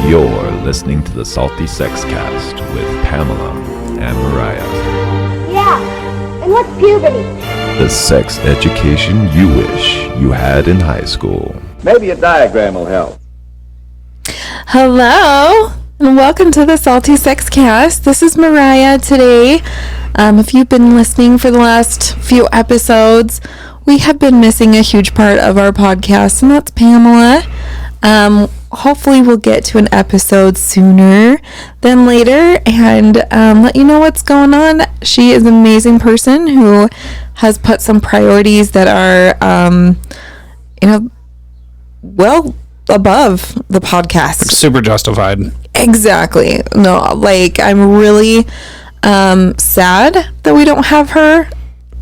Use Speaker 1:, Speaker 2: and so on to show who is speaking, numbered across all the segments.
Speaker 1: You're listening to the Salty Sex Cast with Pamela and Mariah.
Speaker 2: Yeah, and what's puberty?
Speaker 1: The sex education you wish you had in high school.
Speaker 3: Maybe a diagram will help.
Speaker 4: Hello, and welcome to the Salty Sex Cast. This is Mariah today. If you've been listening for the last few episodes, we have been missing a huge part of our podcast, and that's Pamela. Hopefully we'll get to an episode sooner than later and let you know what's going on. She is an amazing person who has put some priorities that are, well above the podcast.
Speaker 5: Like super justified.
Speaker 4: Exactly. No, like I'm really sad that we don't have her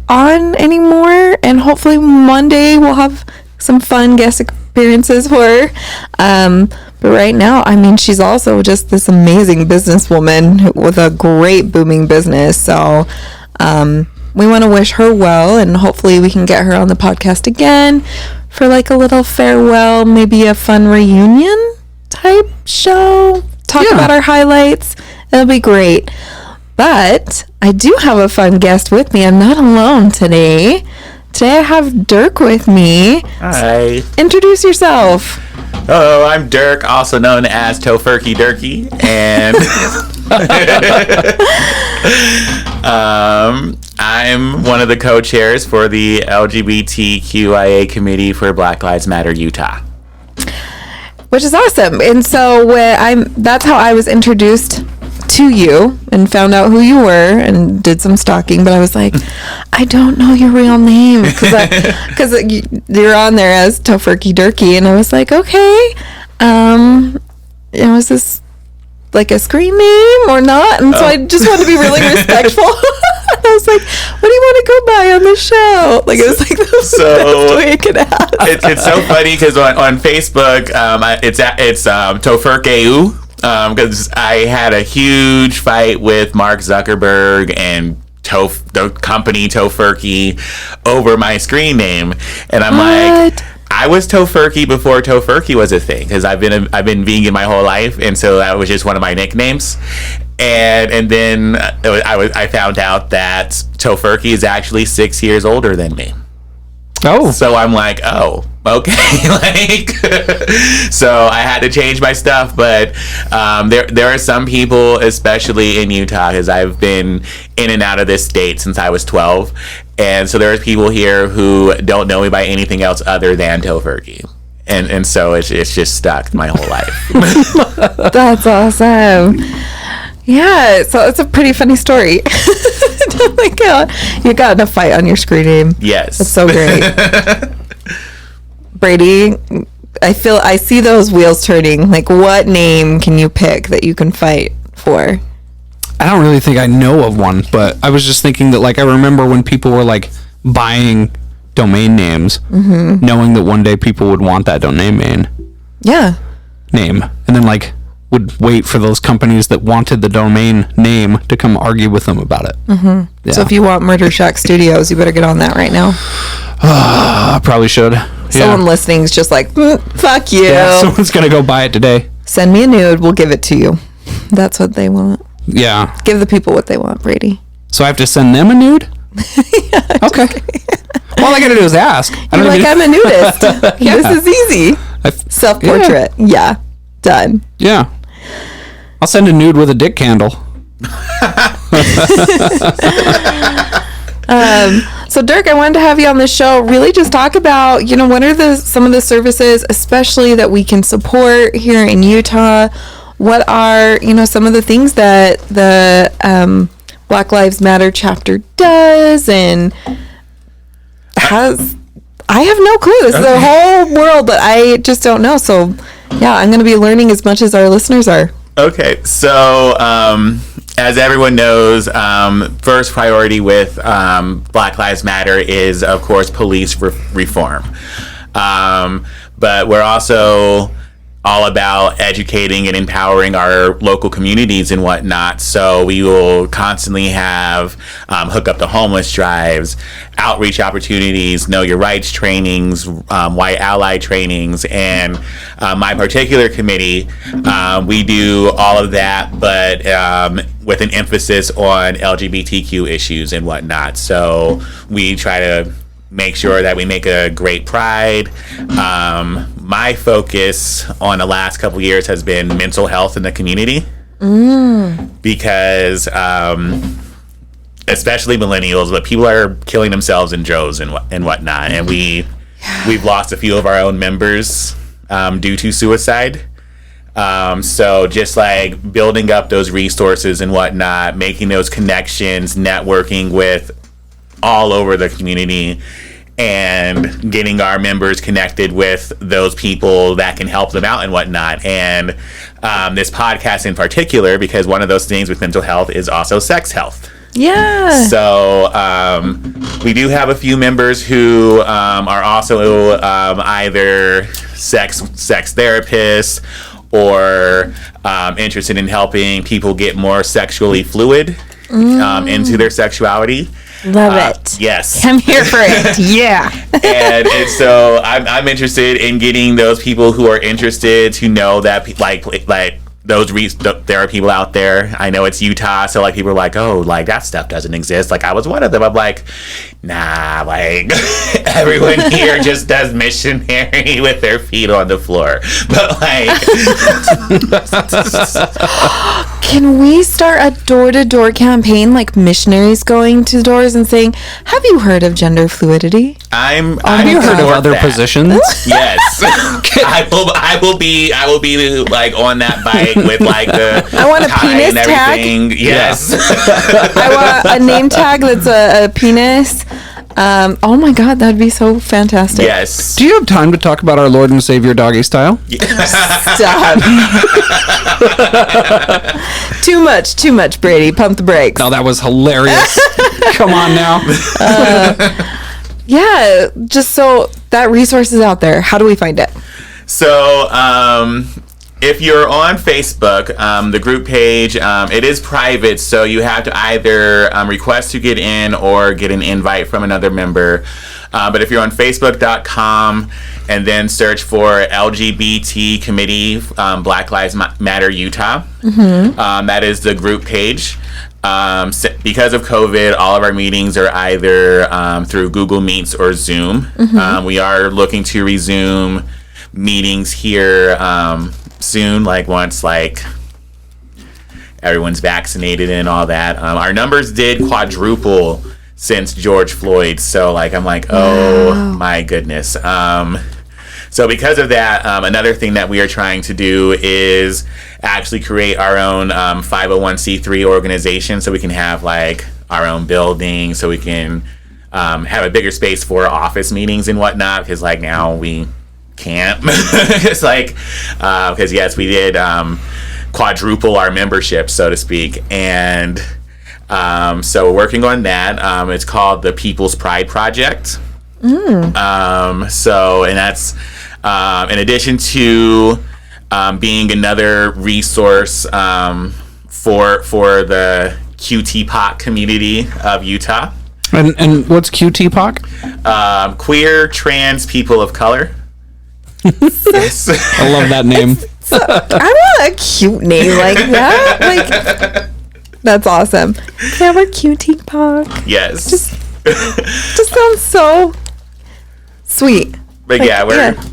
Speaker 4: on anymore, and hopefully Monday we'll have some fun guest appearances for her. But right now, I mean, she's also just this amazing businesswoman with a great booming business. So we want to wish her well, and hopefully we can get her on the podcast again for like a little farewell, maybe a fun reunion type show. Talk about our highlights. It'll be great. But I do have a fun guest with me. I'm not alone today. Today I have Dirk with me.
Speaker 6: Hi.
Speaker 4: Introduce yourself.
Speaker 6: Hello, I'm Dirk, also known as 𝓼𝓮𝓁𝓂, and I'm one of the co-chairs for the LGBTQIA Committee for Black Lives Matter Utah.
Speaker 4: Which is awesome. And so that's how I was introduced to you and found out who you were and did some stalking, but I was like, I don't know your real name because you're on there as 𝓼𝓮𝓁𝓂, and I was like, okay, was this like a screen name or not? And so I just wanted to be really respectful. I was like, what do you want to go by on the show? Like, it was like the best way I could ask.
Speaker 6: It's so funny because on Facebook, it's 𝓼𝓮𝓁𝓂. Because I had a huge fight with Mark Zuckerberg and the company 𝓼𝓮𝓁 over my screen name, and I'm like, I was 𝓼𝓮𝓁 before 𝓼𝓮𝓁 was a thing, because I've been vegan my whole life, and so that was just one of my nicknames. And then I found out that 𝓼𝓮𝓁 is actually 6 years older than me.
Speaker 5: Oh.
Speaker 6: So I'm like, oh, okay. So I had to change my stuff. But there are some people, especially in Utah, because I've been in and out of this state since I was 12. And so there's people here who don't know me by anything else other than 𝓼𝓮𝓁. And so it's just stuck my whole life.
Speaker 4: That's awesome. Yeah, so it's a pretty funny story. Oh my God. You got in a fight on your screen name.
Speaker 6: Yes.
Speaker 4: That's so great. Brady, I see those wheels turning. Like, what name can you pick that you can fight for?
Speaker 5: I don't really think I know of one, but I was just thinking that, like, I remember when people were, like, buying domain names, knowing that one day people would want that domain name. And then, like, would wait for those companies that wanted the domain name to come argue with them about it. Yeah.
Speaker 4: So if you want Murder Shack Studios, you better get on that right now.
Speaker 5: I probably should.
Speaker 4: Someone listening is just like, fuck you.
Speaker 5: Yeah, someone's going to go buy it today.
Speaker 4: Send me a nude, we'll give it to you. That's what they want.
Speaker 5: Yeah.
Speaker 4: Give the people what they want, Brady.
Speaker 5: So I have to send them a nude?
Speaker 4: Yeah,
Speaker 5: okay. All I got to do is ask.
Speaker 4: You're like, I'm a nudist.
Speaker 5: Yeah.
Speaker 4: This is ezy. Self-portrait. Yeah. Done.
Speaker 5: Yeah. I'll send a nude with a dick candle.
Speaker 4: So Dirk, I wanted to have you on the show, really just talk about, what are some of the services, especially that we can support here in Utah? What are, some of the things that the Black Lives Matter chapter does and has? I have no clue. This is a whole world that I just don't know. So yeah, I'm going to be learning as much as our listeners are.
Speaker 6: Okay, so as everyone knows, first priority with Black Lives Matter is, of course, police reform. But we're also all about educating and empowering our local communities and whatnot. So we will constantly have hook up the homeless drives, outreach opportunities, know your rights trainings, white ally trainings, and my particular committee, we do all of that, but with an emphasis on LGBTQ issues and whatnot. So we try to make sure that we make a great pride. My focus on the last couple years has been mental health in the community, because especially millennials, but people are killing themselves in droves and whatnot, and we've lost a few of our own members due to suicide. So just like building up those resources and whatnot, making those connections, networking with all over the community, and getting our members connected with those people that can help them out and whatnot. And this podcast in particular, because one of those things with mental health is also sex health.
Speaker 4: Yeah.
Speaker 6: So we do have a few members who are also either sex therapists or interested in helping people get more sexually fluid into their sexuality.
Speaker 4: Love it.
Speaker 6: Yes.
Speaker 4: I'm here for it. Yeah.
Speaker 6: and so I'm interested in getting those people who are interested to know that like there are people out there. I know it's Utah, so like people are like, oh, like that stuff doesn't exist. Like I was one of them. I'm like, nah, like everyone here just does missionary with their feet on the floor. But like,
Speaker 4: can we start a door-to-door campaign, like missionaries going to doors and saying, "Have you heard of gender fluidity?"
Speaker 6: Have
Speaker 5: you heard of other positions?
Speaker 6: Yes. I will be like on that bike with like the
Speaker 4: I want a
Speaker 6: tie
Speaker 4: penis
Speaker 6: and everything.
Speaker 4: tag.
Speaker 6: Yes.
Speaker 4: I want a name tag that's a penis. Oh my God, that'd be so fantastic.
Speaker 6: Yes.
Speaker 5: Do you have time to talk about our Lord and Savior Doggy Style?
Speaker 4: Stop. Too much, Brady. Pump the brakes.
Speaker 5: No, that was hilarious. Come on now.
Speaker 4: Yeah, just so that resource is out there. How do we find it?
Speaker 6: So, if you're on Facebook, the group page, it is private, so you have to either request to get in or get an invite from another member. But if you're on Facebook.com and then search for LGBT Committee, Black Lives Matter Utah, that is the group page. Because of COVID, all of our meetings are either through Google Meets or Zoom. We are looking to resume meetings here soon, like once like everyone's vaccinated and all that. Our numbers did quadruple since George Floyd, so like I'm like, oh my goodness. So because of that, another thing that we are trying to do is actually create our own 501c3 organization, so we can have like our own building, so we can have a bigger space for office meetings and whatnot, because like now we can't. It's like because yes, we did quadruple our membership, so to speak, and so we're working on that. It's called the People's Pride Project. So, and that's in addition to being another resource for the QTPOC community of Utah.
Speaker 5: And what's QTPOC?
Speaker 6: Queer trans people of color. Yes.
Speaker 5: I love that name.
Speaker 4: I want a cute name like that. Like, that's awesome. Can I have a cutie pog?
Speaker 6: Yes.
Speaker 4: Just sounds so sweet.
Speaker 6: But like, yeah,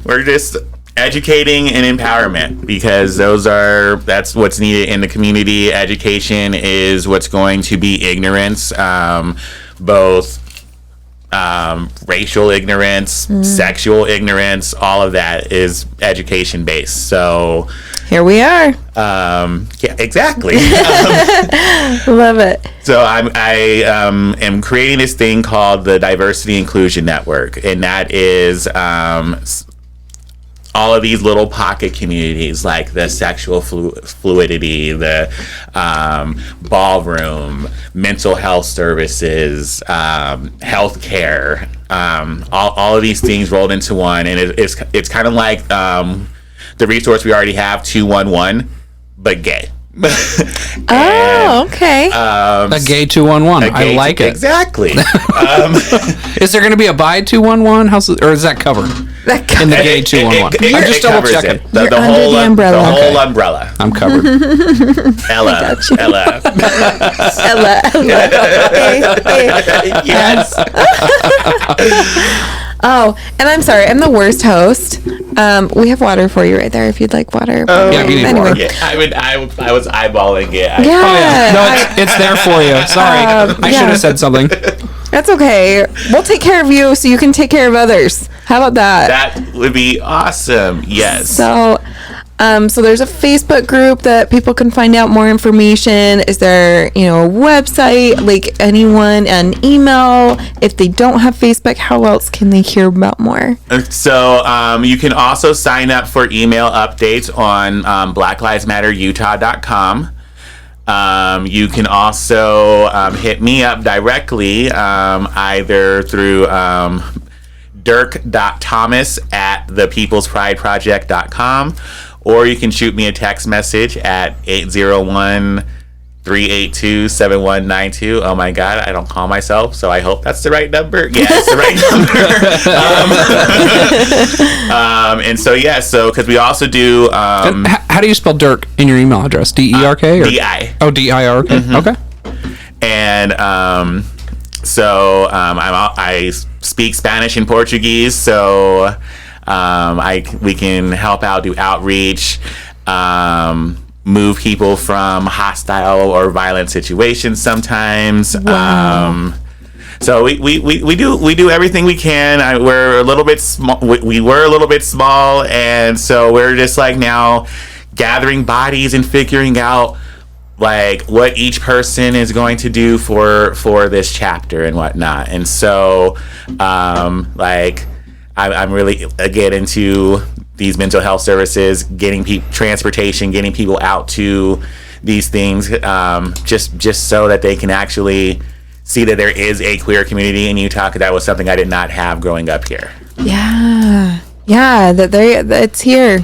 Speaker 6: we're just educating and empowerment, because that's what's needed in the community. Education is what's going to be ignorance, both racial ignorance, sexual ignorance, all of that is education based. So
Speaker 4: here we are.
Speaker 6: Yeah, exactly.
Speaker 4: Love it.
Speaker 6: So I am creating this thing called the Diversity Inclusion Network, and that is all of these little pocket communities, like the sexual fluidity, the ballroom, mental health services, healthcare, all of these things rolled into one. And it's kind of like the the resource we already have, 211, but gay.
Speaker 4: Oh, okay.
Speaker 5: A gay 211. I like it.
Speaker 6: Exactly.
Speaker 5: Is there going to be a bi 211? Or is that covered in the gay 211? I'm just double checking.
Speaker 6: The
Speaker 4: You're under
Speaker 6: whole
Speaker 4: the umbrella.
Speaker 6: The whole
Speaker 5: Okay.
Speaker 6: umbrella.
Speaker 5: I'm covered.
Speaker 6: Ella. Yes.
Speaker 4: Oh, and I'm sorry, I'm the worst host. We have water for you right there if you'd like water.
Speaker 5: Yeah, if you need water.
Speaker 6: Yeah, I was eyeballing it.
Speaker 4: Yeah.
Speaker 5: No, it's there for you. Sorry. I should have said something.
Speaker 4: That's okay. We'll take care of you so you can take care of others. How about that?
Speaker 6: That would be awesome. Yes.
Speaker 4: So there's a Facebook group that people can find out more information. Is there, a website, like anyone, an email? If they don't have Facebook, how else can they hear about more?
Speaker 6: So you can also sign up for email updates on blacklivesmatterutah.com. You can also hit me up directly, either through Dirk Thomas at thepeoplesprideproject.com, or you can shoot me a text message at 801-382-7192. Oh my God, I don't call myself, so I hope that's the right number. Yeah, it's the right number. And so, because we also do...
Speaker 5: How do you spell Dirk in your email address? D-E-R-K? Or?
Speaker 6: D-I.
Speaker 5: Oh, D-I-R-K.
Speaker 6: Mm-hmm.
Speaker 5: Okay.
Speaker 6: And I speak Spanish and Portuguese, so we can help out, do outreach, move people from hostile or violent situations sometimes.
Speaker 4: Wow.
Speaker 6: So we do everything we can. We're a little bit small. We were a little bit small, and so we're just like now gathering bodies and figuring out like what each person is going to do for this chapter and whatnot. And so I'm really get into these mental health services, getting transportation, getting people out to these things, just so that they can actually see that there is a queer community in Utah, because that was something I did not have growing up here.
Speaker 4: Yeah, that it's here,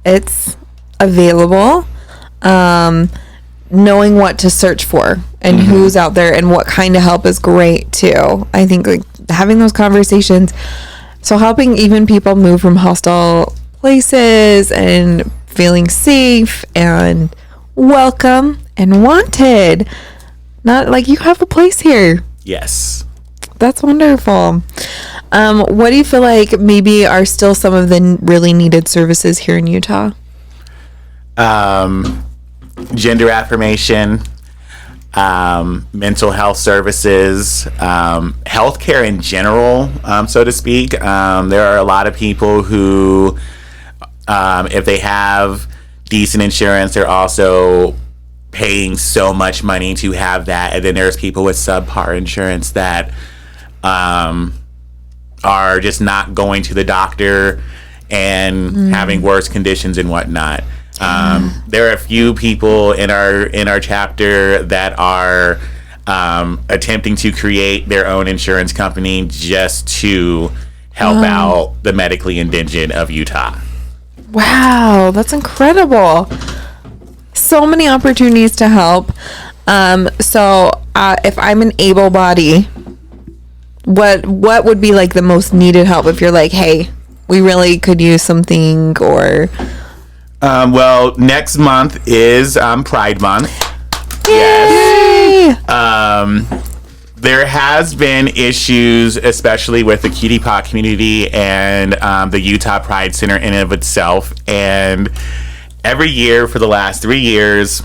Speaker 4: it's available. Knowing what to search for and who's out there and what kind of help is great too. I think like having those conversations, so helping even people move from hostile places and feeling safe and welcome and wanted. Not like you have a place here.
Speaker 6: Yes.
Speaker 4: That's wonderful. What do you feel like maybe are still some of the really needed services here in Utah?
Speaker 6: Gender affirmation, mental health services, healthcare in general, so to speak. There are a lot of people who, if they have decent insurance, they're also paying so much money to have that. And then there's people with subpar insurance that are just not going to the doctor and having worse conditions and whatnot. There are a few people in our chapter that are attempting to create their own insurance company just to help out the medically indigent of Utah.
Speaker 4: Wow, that's incredible. So many opportunities to help. So if I'm an able body, what would be like the most needed help if you're like, hey, we really could use something? Or
Speaker 6: well, next month is Pride Month.
Speaker 4: Yay!
Speaker 6: Yes. There has been issues, especially with the 𝓼𝓮𝓁 community and the Utah Pride Center in and of itself. And every year for the last 3 years,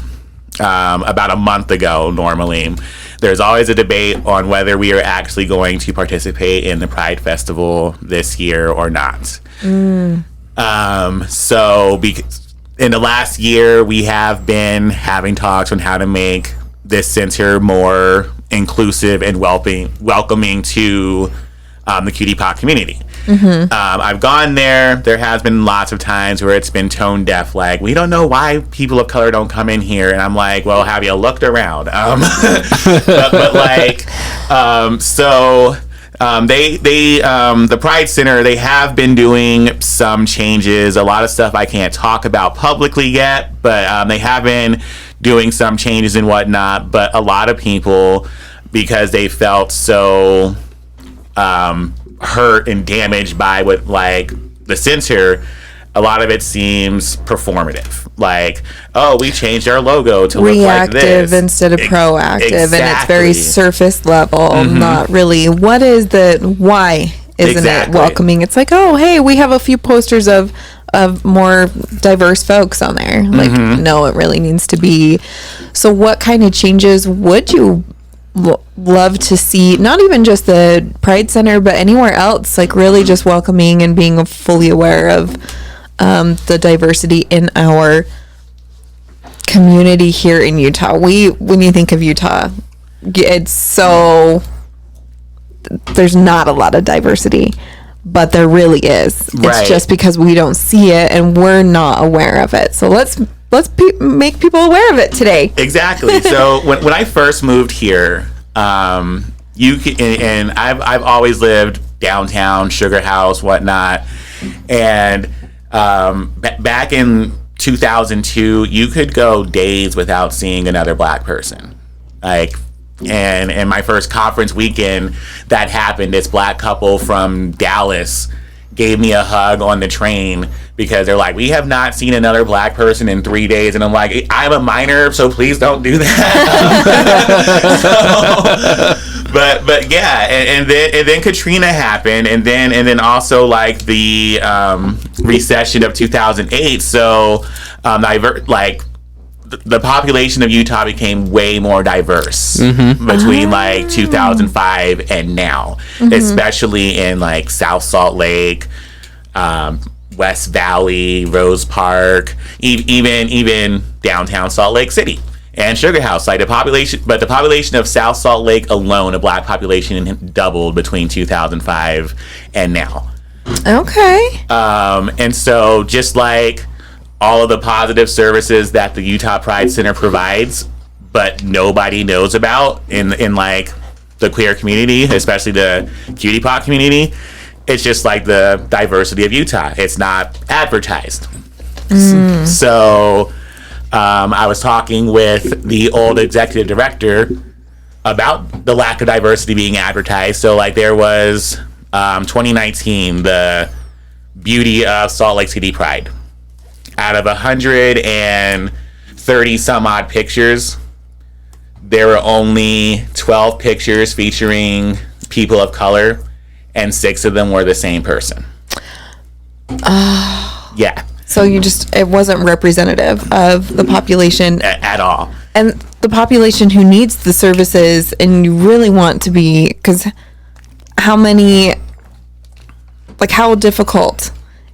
Speaker 6: about a month ago normally, there's always a debate on whether we are actually going to participate in the Pride Festival this year or not. So in the last year, we have been having talks on how to make this center more inclusive and welcoming to the 𝓼𝓮𝓁 community. I've gone there. There has been lots of times where it's been tone deaf, like, we don't know why people of color don't come in here. And I'm like, well, have you looked around? So The Pride Center, they have been doing some changes. A lot of stuff I can't talk about publicly yet, but they have been doing some changes and whatnot. But a lot of people, because they felt so hurt and damaged by what, like, the censor, a lot of it seems performative. Like, oh, we changed our logo to look like this.
Speaker 4: Reactive instead of proactive.
Speaker 6: Exactly.
Speaker 4: And it's very surface level, not really. Why isn't it welcoming? It's like, oh, hey, we have a few posters of more diverse folks on there. Like, no, it really needs to be. So what kind of changes would you love to see? Not even just the Pride Center, but anywhere else, like really just welcoming and being fully aware of the diversity in our community here in Utah. When you think of Utah, it's so, there's not a lot of diversity, but there really is.
Speaker 6: Right.
Speaker 4: It's just because we don't see it and we're not aware of it. So let's make people aware of it today.
Speaker 6: Exactly. So when I first moved here, I've always lived downtown, Sugar House, whatnot, and back in 2002, you could go days without seeing another black person. Like, and my first conference weekend, that happened. This black couple from Dallas gave me a hug on the train because they're like, we have not seen another black person in 3 days. And I'm like, I'm a minor, so please don't do that. But yeah, and then Katrina happened, and then also like the recession of 2008. So the population of Utah became way more diverse between like 2005 and now, especially in like South Salt Lake, West Valley, Rose Park, even downtown Salt Lake City and Sugar House. Like the population of South Salt Lake alone, a black population, doubled between 2005 and now. Okay. And so just like all of the positive services that the Utah Pride Center provides, but nobody knows about in like the queer community, especially the cutie pot community, it's just like the diversity of Utah. It's not advertised. So I was talking with the old executive director about the lack of diversity being advertised. So like there was 2019, the Beauty of Salt Lake City Pride. Out of 130 some odd pictures, there were only 12 pictures featuring people of color, and 6 of them were the same person. Yeah. So it wasn't representative of the population at all. And the population who needs the services, and you really want to be, because how difficult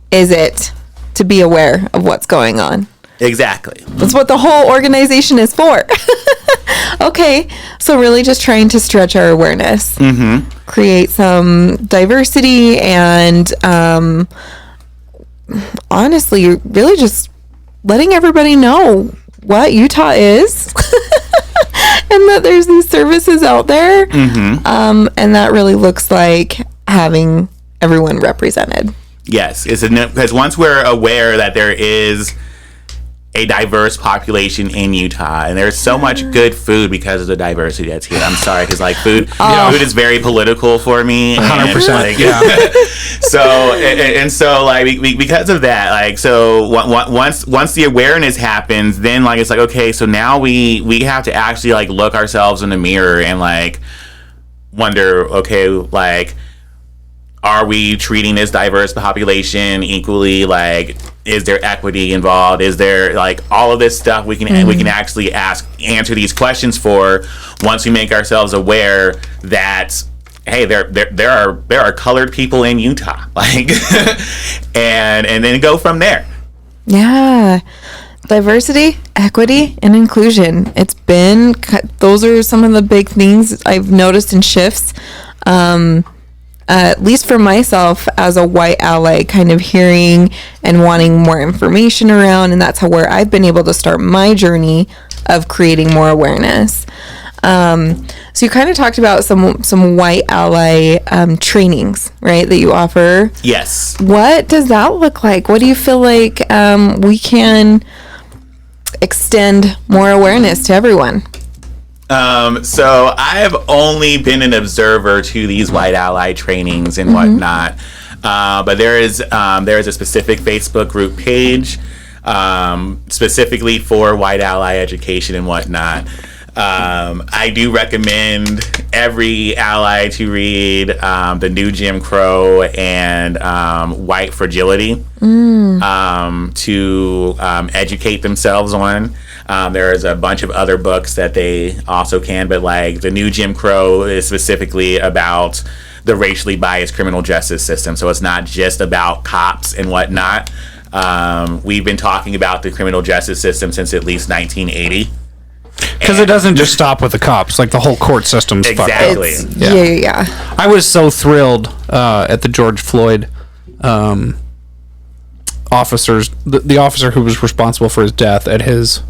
Speaker 6: is it to be aware of what's going on? Exactly. That's what the whole organization is for. Okay, so really just trying to stretch our awareness, create some diversity, and honestly, really just letting everybody know what Utah is and that there's these services out there, and that really looks like having everyone represented. Yes, because once we're aware that there is a diverse population in Utah, and there's so much good food because of the diversity that's here. I'm sorry, because like food is very political for me. 100%. Like, yeah. So like because of that, like so once the awareness happens, then like it's like okay, so now we have to actually like look ourselves in the mirror and like wonder, okay, like, are we treating this diverse population equally? Like, is there equity involved? Is there like all of this stuff we can actually answer these questions for once we make ourselves aware that hey, there are colored people in Utah, like, and then go from there. Yeah. Diversity, equity, and inclusion. Those are some of the big things I've noticed in shifts. At least for myself as a white ally, kind of hearing and wanting more information around, and that's where I've been able to start my journey of creating more awareness.
Speaker 4: So you kind of talked about some white ally trainings, right, that you offer.
Speaker 6: Yes.
Speaker 4: What does that look like? What do you feel like we can extend more awareness to everyone?
Speaker 6: So I've only been an observer to these white ally trainings and whatnot. But there is a specific Facebook group page specifically for white ally education and whatnot. I do recommend every ally to read The New Jim Crow and White Fragility to educate themselves on. There's a bunch of other books that they also can, but like The New Jim Crow is specifically about the racially biased criminal justice system. So it's not just about cops and whatnot. We've been talking about the criminal justice system since at least 1980.
Speaker 5: Because it doesn't just stop with the cops. Like, the whole court system's
Speaker 6: Exactly.
Speaker 5: fucked up.
Speaker 4: Yeah.
Speaker 5: I was so thrilled at the George Floyd officers, the officer who was responsible for his death, at his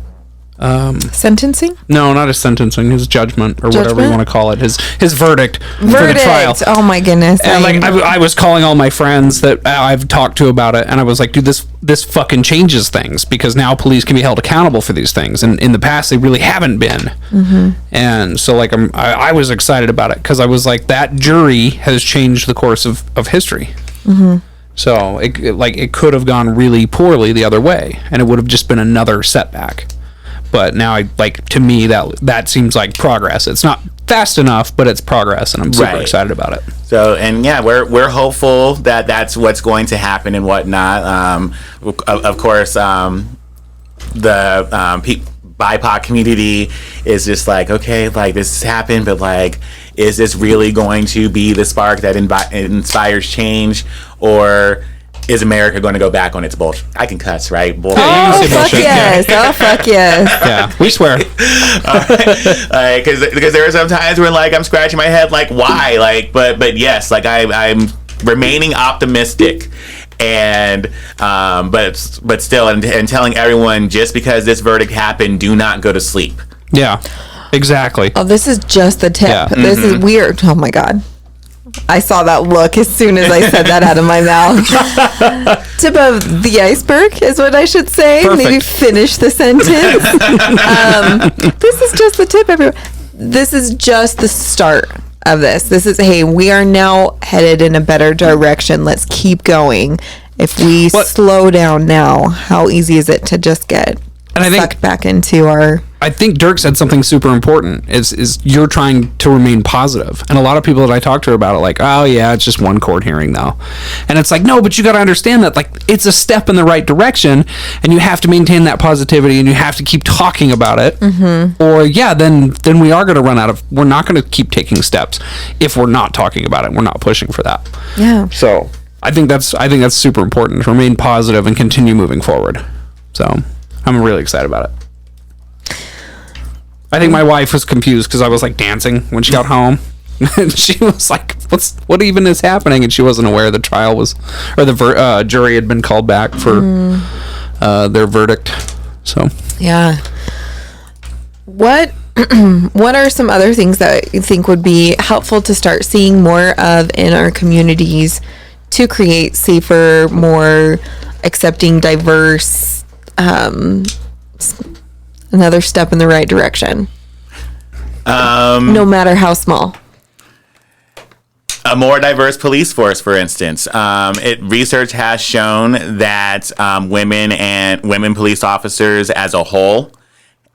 Speaker 4: Sentencing?
Speaker 5: no, not his sentencing, his judgment, or whatever you
Speaker 4: Judgment?
Speaker 5: want to call it, his verdict for the trial.
Speaker 4: Oh my goodness.
Speaker 5: And like I was calling all my friends that I've talked to about it, and I was like, dude, this fucking changes things, because now police can be held accountable for these things, and in the past they really haven't been. And so like I was excited about it, because I was like, that jury has changed the course of history. So it could have gone really poorly the other way, and it would have just been another setback. But now, to me, that seems like progress. It's not fast enough, but it's progress, and I'm super excited about it.
Speaker 6: So, and yeah, we're hopeful that that's what's going to happen and whatnot. Of course, the BIPOC community is just like, okay, like, this has happened, but like, is this really going to be the spark that inspires change, or is America going to go back on its bullshit? I can cuss, right? Bullshit.
Speaker 4: Oh, fuck yes. Oh, fuck yes.
Speaker 5: Yeah, we swear.
Speaker 6: Because there are some times where like I'm scratching my head, like, why? Like, but yes, like I'm remaining optimistic, and but still, and telling everyone, just because this verdict happened, do not go to sleep.
Speaker 5: Yeah, exactly.
Speaker 4: Oh, this is just the tip.
Speaker 5: Yeah.
Speaker 4: This is weird. Oh my God. I saw that look as soon as I said that out of my mouth. Tip of the iceberg is what I should say.
Speaker 5: Perfect.
Speaker 4: Maybe finish the sentence. This is just the tip, everyone. This is just the start of this. This is, hey, we are now headed in a better direction. Let's keep going. If we slow down now, how easy is it to just get sucked back into our...
Speaker 5: I think Dirk said something super important, is you're trying to remain positive. And a lot of people that I talk to about it, like, oh yeah, it's just one court hearing though. And it's like, no, but you got to understand that, like, it's a step in the right direction, and you have to maintain that positivity, and you have to keep talking about it. Or yeah, then we are going to run out of, we're not going to keep taking steps if we're not talking about it. We're not pushing for that.
Speaker 4: Yeah.
Speaker 5: So I think that's super important, to remain positive and continue moving forward. So I'm really excited about it. I think my wife was confused because I was like dancing when she got home. And she was like, what even is happening? And she wasn't aware the trial was, or the jury had been called back for their verdict. So
Speaker 4: yeah. What are some other things that you think would be helpful to start seeing more of in our communities to create safer, more accepting, diverse, another step in the right direction, no matter how small?
Speaker 6: A more diverse police force, for instance. Research has shown that women police officers as a whole,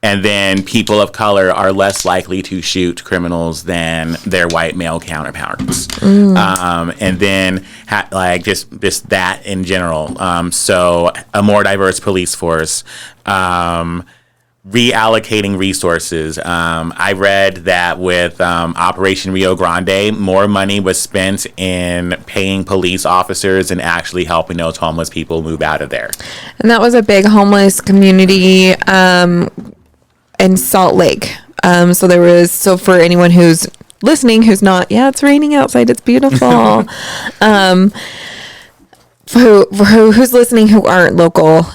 Speaker 6: and then people of color, are less likely to shoot criminals than their white male counterparts. And then just that in general. So a more diverse police force. Reallocating resources. I read that with Operation Rio Grande, more money was spent in paying police officers and actually helping those homeless people move out of there.
Speaker 4: And that was a big homeless community in Salt Lake. So for anyone who's listening, who's not, it's raining outside, it's beautiful. Who's listening who aren't local,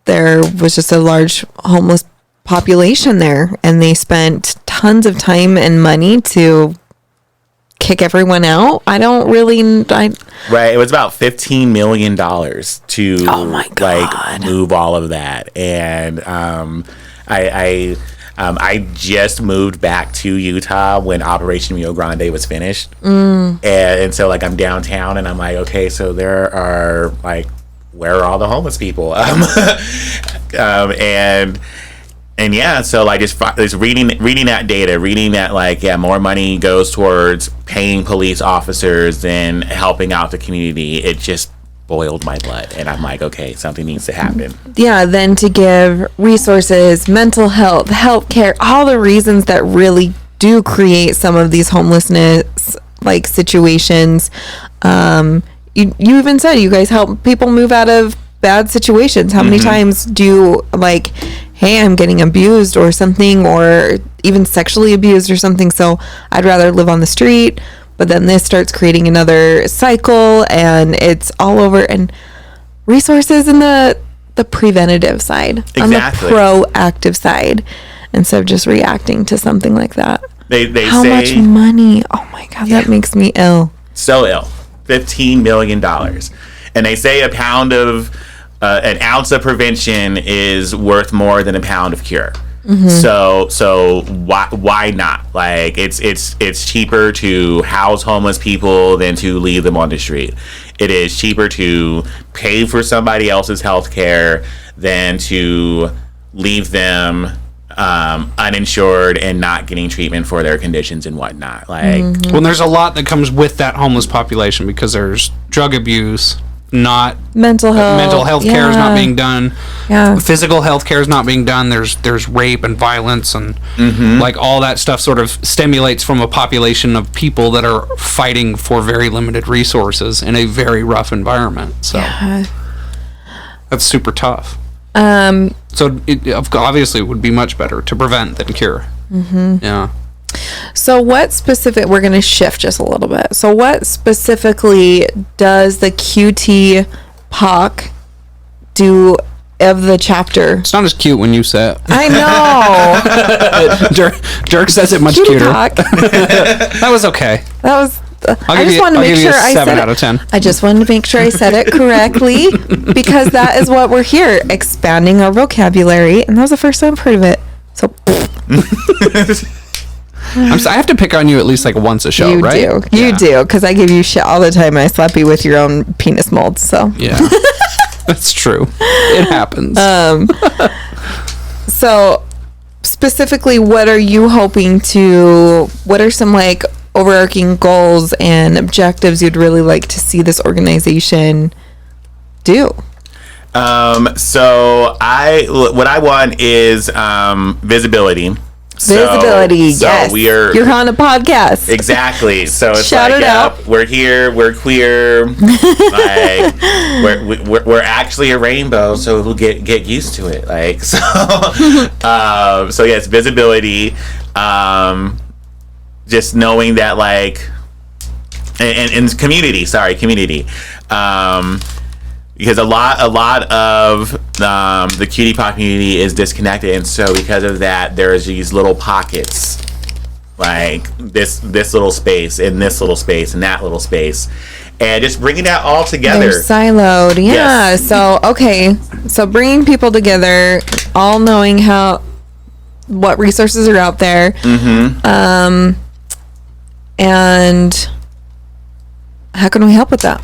Speaker 4: there was just a large homeless population there, and they spent tons of time and money to kick everyone out. Right.
Speaker 6: It was about $15 million to
Speaker 4: oh my God.
Speaker 6: like move all of that. And I just moved back to Utah when Operation Rio Grande was finished. And so like I'm downtown and I'm like, okay, so there are like, where are all the homeless people? And yeah, so like just reading that data, reading that like, yeah, more money goes towards paying police officers than helping out the community. It just boiled my blood. And I'm like, okay, something needs to happen.
Speaker 4: Yeah, then to give resources, mental health, healthcare, all the reasons that really do create some of these homelessness like situations. You even said you guys help people move out of bad situations. How many times do you like, hey, I'm getting abused or something, or even sexually abused or something, so I'd rather live on the street. But then this starts creating another cycle, and it's all over. And resources in the preventative side,
Speaker 6: exactly.
Speaker 4: On the proactive side, instead of just reacting to something like that.
Speaker 6: They
Speaker 4: how
Speaker 6: say,
Speaker 4: much money? Oh my God, that makes me ill. So
Speaker 6: ill. $15 million. And they say an ounce of prevention is worth more than a pound of cure. So why not? Like it's cheaper to house homeless people than to leave them on the street. It is cheaper to pay for somebody else's health care than to leave them uninsured and not getting treatment for their conditions and whatnot. Like,
Speaker 5: well, there's a lot that comes with that homeless population because there's drug abuse, not
Speaker 4: mental
Speaker 5: health care is not being done.
Speaker 4: Yeah.
Speaker 5: Physical health care is not being done. There's rape and violence and like all that stuff sort of stimulates from a population of people that are fighting for very limited resources in a very rough environment. So that's super tough. So it obviously would be much better to prevent than cure. Yeah.
Speaker 4: So what specific, we're going to shift just a little bit. So what specifically does the QT POC do of the chapter?
Speaker 5: It's not as cute when you say it.
Speaker 4: I know.
Speaker 5: Dirk says it much
Speaker 4: QT
Speaker 5: cuter.
Speaker 4: POC.
Speaker 5: That was okay.
Speaker 4: That was...
Speaker 5: I just wanted to make sure I said 7 out of 10.
Speaker 4: I just wanted to make sure I said it correctly because that is what we're here, expanding our vocabulary, and that was the first time I've heard of it. So
Speaker 5: I have to pick on you at least like once a show, right?
Speaker 4: You do, because I give you shit all the time. I slap you with your own penis molds. So
Speaker 5: yeah, that's true. It happens.
Speaker 4: So specifically, what are you hoping to? What are some like overarching goals and objectives you'd really like to see this organization do?
Speaker 6: So what I want is visibility.
Speaker 4: Visibility, yes. You're on a podcast.
Speaker 6: Exactly. So it's
Speaker 4: Shout it out.
Speaker 6: We're here. We're queer. Like we're actually a rainbow. So we'll get used to it. Like so. So yes, visibility. Just knowing that like, and community. Sorry, community. Because a lot of the cutie pop community is disconnected, and so because of that, there's these little pockets, like this little space, and this little space, and that little space, and just bringing that all together.
Speaker 4: They're siloed, yeah.
Speaker 6: Yes.
Speaker 4: So bringing people together, all knowing what resources are out there, and how can we help with that?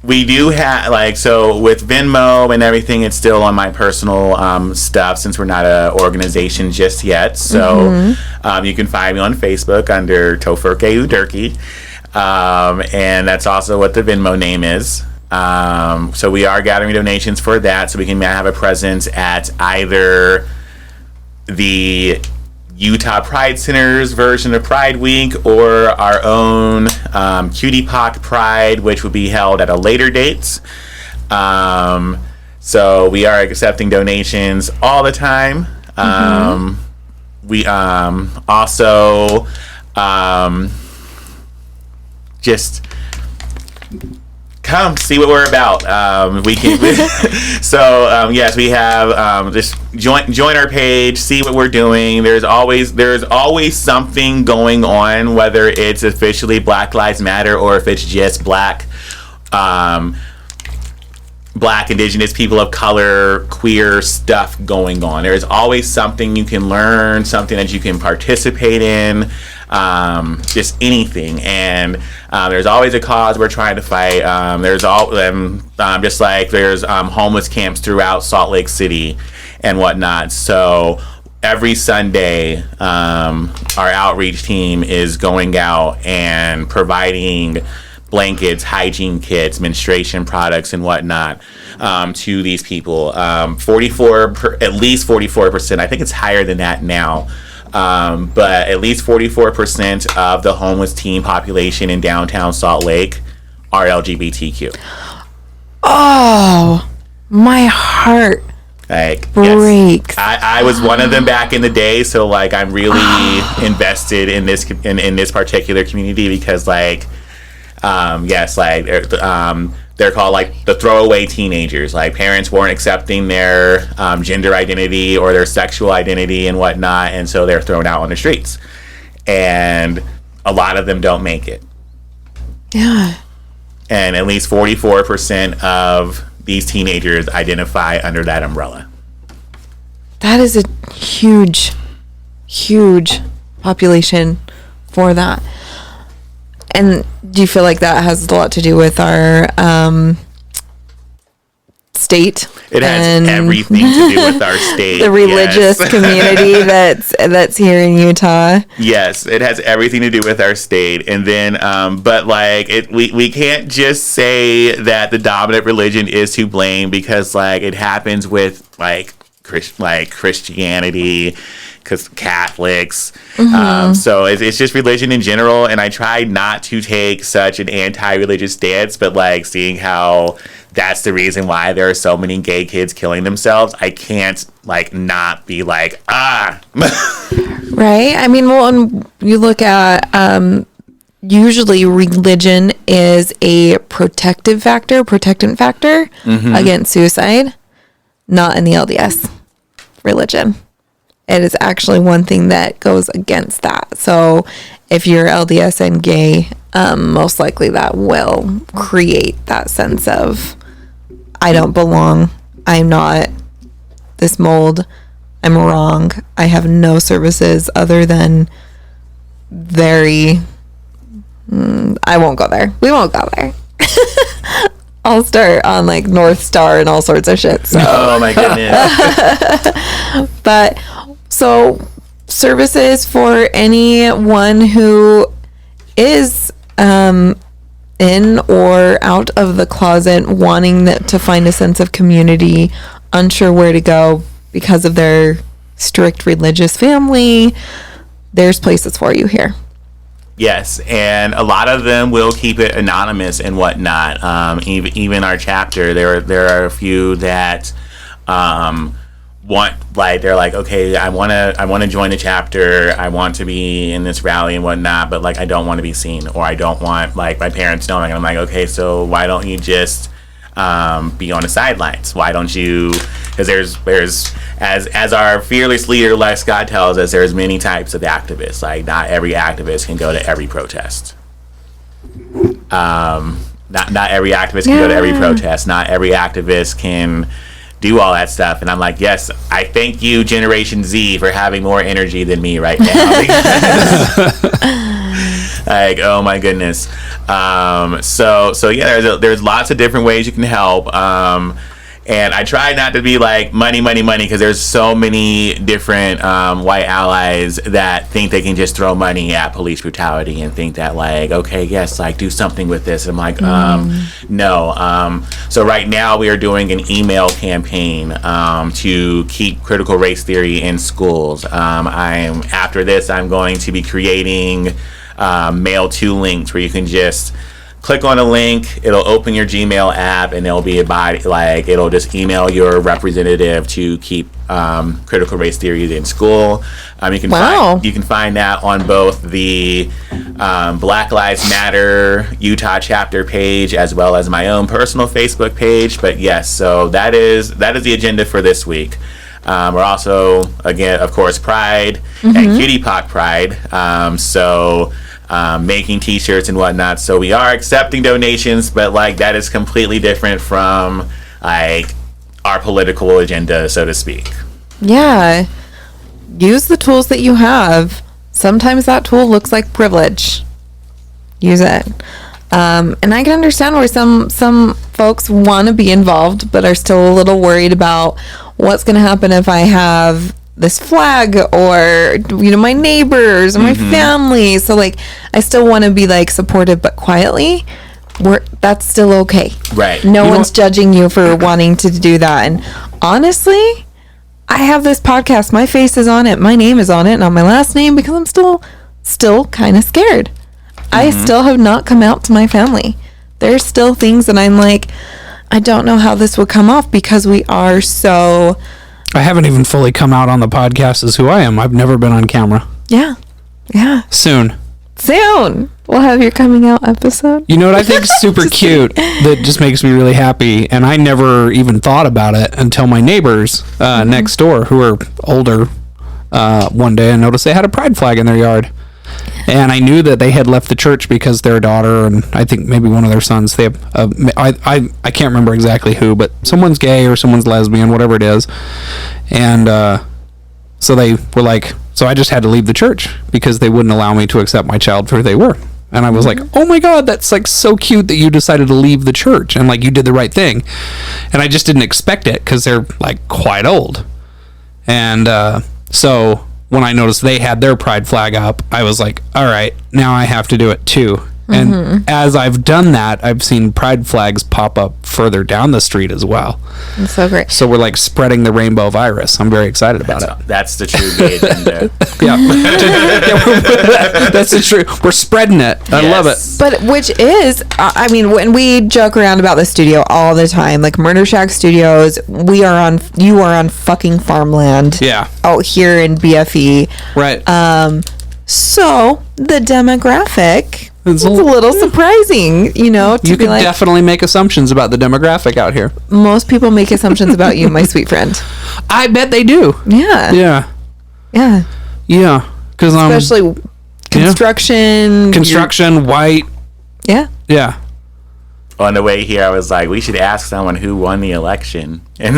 Speaker 6: We do have with Venmo and everything, it's still on my personal stuff since we're not an organization just yet. So you can find me on Facebook under 𝓼𝓪𝓵𝓬 Dirky, and that's also what the Venmo name is. So we are gathering donations for that, so we can have a presence at either the Utah Pride Center's version of Pride Week or our own Cutie Pock Pride, which will be held at a later date. So we are accepting donations all the time. We also just come see what we're about. We can. Yes, we have. Just join our page. See what we're doing. There's always something going on, whether it's officially Black Lives Matter or if it's just Black, Indigenous, people of color, queer stuff going on. There's always something you can learn, something that you can participate in. Just anything, and there's always a cause we're trying to fight. There's just like there's homeless camps throughout Salt Lake City and whatnot. So every Sunday, our outreach team is going out and providing blankets, hygiene kits, menstruation products, and whatnot to these people. At least 44%. I think it's higher than that now. But at least 44% of the homeless teen population in downtown Salt Lake are LGBTQ.
Speaker 4: Oh, my heart breaks.
Speaker 6: Yes. I was one of them back in the day, so like I'm really invested in this particular community because they're called like the throwaway teenagers. Like parents weren't accepting their gender identity or their sexual identity and whatnot, and so they're thrown out on the streets. And a lot of them don't make it.
Speaker 4: Yeah. And
Speaker 6: at least 44% of these teenagers identify under that umbrella.
Speaker 4: That is a huge, huge population for that. And do you feel like that has a lot to do with our state?
Speaker 6: It has everything to do with our state.
Speaker 4: The religious community that's here in Utah.
Speaker 6: Yes, it has everything to do with our state. And then, but like we can't just say that the dominant religion is to blame because like it happens with like Christianity, because Catholics. So it's just religion in general, and I try not to take such an anti-religious stance, but like seeing how that's the reason why there are so many gay kids killing themselves, I can't like not be like Right.
Speaker 4: I mean, well, and you look at usually religion is a protectant factor against suicide, not in the LDS religion. It is actually one thing that goes against that. So if you're LDS and gay, most likely that will create that sense of, I don't belong. I'm not this mold. I'm wrong. I have no services other than I won't go there. We won't go there. I'll start on like North Star and all sorts of shit. So.
Speaker 6: Oh my goodness.
Speaker 4: But so services for anyone who is in or out of the closet, wanting to find a sense of community, unsure where to go because of their strict religious family, there's places for you here.
Speaker 6: Yes, and a lot of them will keep it anonymous and whatnot. Even our chapter, there are a few that they're like, okay, I want to join the chapter, I want to be in this rally and whatnot, but like I don't want to be seen, or I don't want like my parents knowing. And I'm like, okay, so why don't you just be on the sidelines? Why don't you? Because there's as our fearless leader Les Scott tells us, there's many types of activists. Like not every activist can go to every protest. Not every activist can go to every protest. Not every activist can do all that stuff. And I'm like, yes, I thank you, Generation Z, for having more energy than me right now. Like, oh my goodness. So yeah, there's lots of different ways you can help. And I try not to be like money, because there's so many different white allies that think they can just throw money at police brutality and think that like, okay, yes, like do something with this. I'm like, no. So right now we are doing an email campaign to keep critical race theory in schools. After this, I'm going to be creating mail to links where you can just click on a link, it'll open your Gmail app, and it'll be about like it'll just email your representative to keep critical race theory in school. You can find that on both the Black Lives Matter Utah chapter page as well as my own personal Facebook page. But yes, so that is the agenda for this week. We're also, again, of course, Pride and Cutie Pock Pride. Making t-shirts and whatnot. So we are accepting donations, but like that is completely different from like our political agenda, so to speak.
Speaker 4: Yeah. Use the tools that you have. Sometimes that tool looks like privilege. Use it. And I can understand where some folks want to be involved, but are still a little worried about what's going to happen if I have this flag or, you know, my neighbors or my family. So like, I still want to be like supportive, but quietly. That's still okay.
Speaker 6: Right.
Speaker 4: No one's judging you for wanting to do that. And honestly, I have this podcast. My face is on it. My name is on it. Not my last name, because I'm still kind of scared. I still have not come out to my family. There's still things that I'm like, I don't know how this would come off, because we are so...
Speaker 5: I haven't even fully come out on the podcast as who I am. I've never been on camera.
Speaker 4: Yeah.
Speaker 5: Soon.
Speaker 4: We'll have your coming out episode.
Speaker 5: You know what I think is super cute that just makes me really happy, and I never even thought about it until my neighbors next door, who are older, one day I noticed they had a pride flag in their yard. And I knew that they had left the church because their daughter, and I think maybe one of their sons, they have, I can't remember exactly who, but someone's gay or someone's lesbian, whatever it is. And so they were like, so I just had to leave the church because they wouldn't allow me to accept my child for who they were. And I was like, oh my God, that's like so cute that you decided to leave the church, and like you did the right thing. And I just didn't expect it because they're like quite old. And so when I noticed they had their pride flag up, I was like, all right, now I have to do it too. And as I've done that, I've seen pride flags pop up further down the street as well.
Speaker 4: That's so great.
Speaker 5: So we're like spreading the rainbow virus. I'm very excited about it.
Speaker 6: That's the true gay agenda.
Speaker 5: That's the true. We're spreading it. I love it.
Speaker 4: But which is, I mean, when we joke around about the studio all the time, like Murder Shack Studios, you are on fucking farmland.
Speaker 5: Yeah.
Speaker 4: Out here in BFE.
Speaker 5: Right.
Speaker 4: So the demographic, it's a little surprising, you know, to
Speaker 5: you
Speaker 4: be
Speaker 5: could
Speaker 4: like,
Speaker 5: definitely make assumptions about the demographic out here.
Speaker 4: most people make assumptions about you, my sweet friend.
Speaker 5: I bet they do.
Speaker 4: Yeah.
Speaker 5: Because
Speaker 4: Especially construction.
Speaker 5: White.
Speaker 4: Yeah.
Speaker 6: On the way here, I was like, we should ask someone who won the election. And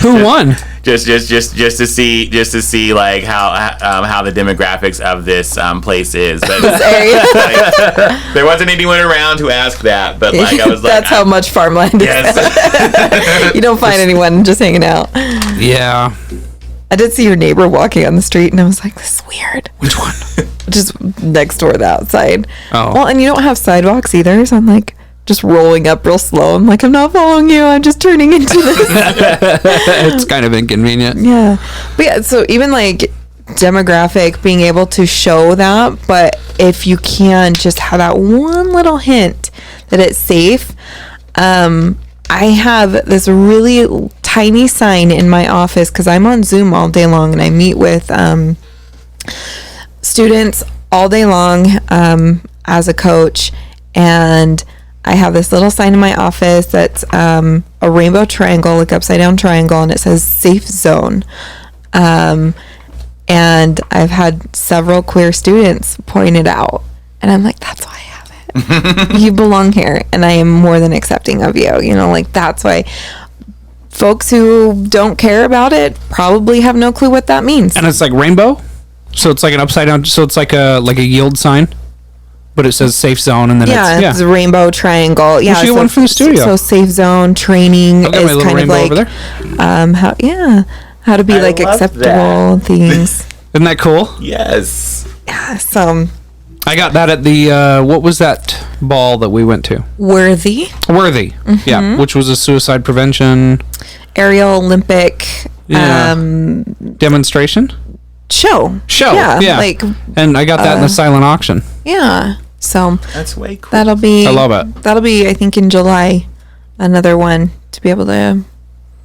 Speaker 5: Who won?
Speaker 6: Just to see like how the demographics of this place is. But
Speaker 4: This area.
Speaker 6: like, there wasn't anyone around to ask that. But like I was like,
Speaker 4: That's how much farmland is.
Speaker 6: yes.
Speaker 4: You don't find anyone just hanging out.
Speaker 5: Yeah.
Speaker 4: I did see your neighbor walking on the street, and I was like, this is weird.
Speaker 5: Which one?
Speaker 4: Just next door to the outside.
Speaker 5: Oh.
Speaker 4: Well, and you don't have sidewalks either, so I'm like, just rolling up real slow. I'm like, I'm not following you. I'm just turning into this.
Speaker 5: It's kind of inconvenient.
Speaker 4: Yeah. But yeah, so even like demographic, being able to show that, but if you can just have that one little hint that it's safe. I have this really tiny sign in my office because I'm on Zoom all day long, and I meet with students all day long as a coach, and I have this little sign in my office that's a rainbow triangle, like upside down triangle, and it says safe zone. And I've had several queer students point it out, and I'm like, that's why I have it. You belong here, and I am more than accepting of you. You know, like that's why folks who don't care about it probably have no clue what that means.
Speaker 5: And it's like rainbow, so it's like an upside down. So it's like a yield sign. But it says safe zone, and then
Speaker 4: it's a rainbow triangle. Yeah,
Speaker 5: you one from the studio.
Speaker 4: So safe zone training is kind of like
Speaker 5: over there.
Speaker 4: How to be like acceptable things.
Speaker 5: Isn't that cool?
Speaker 6: Yes.
Speaker 4: Yeah. So
Speaker 5: I got that at the what was that ball that we went to?
Speaker 4: Worthy.
Speaker 5: Yeah, which was a suicide prevention
Speaker 4: aerial Olympic
Speaker 5: demonstration.
Speaker 4: Show.
Speaker 5: Yeah.
Speaker 4: Like,
Speaker 5: and I got that in the silent auction.
Speaker 4: Yeah. So
Speaker 6: That's way cool.
Speaker 4: that'll be.
Speaker 5: I love it.
Speaker 4: That'll be, I think, in July, another one to be able to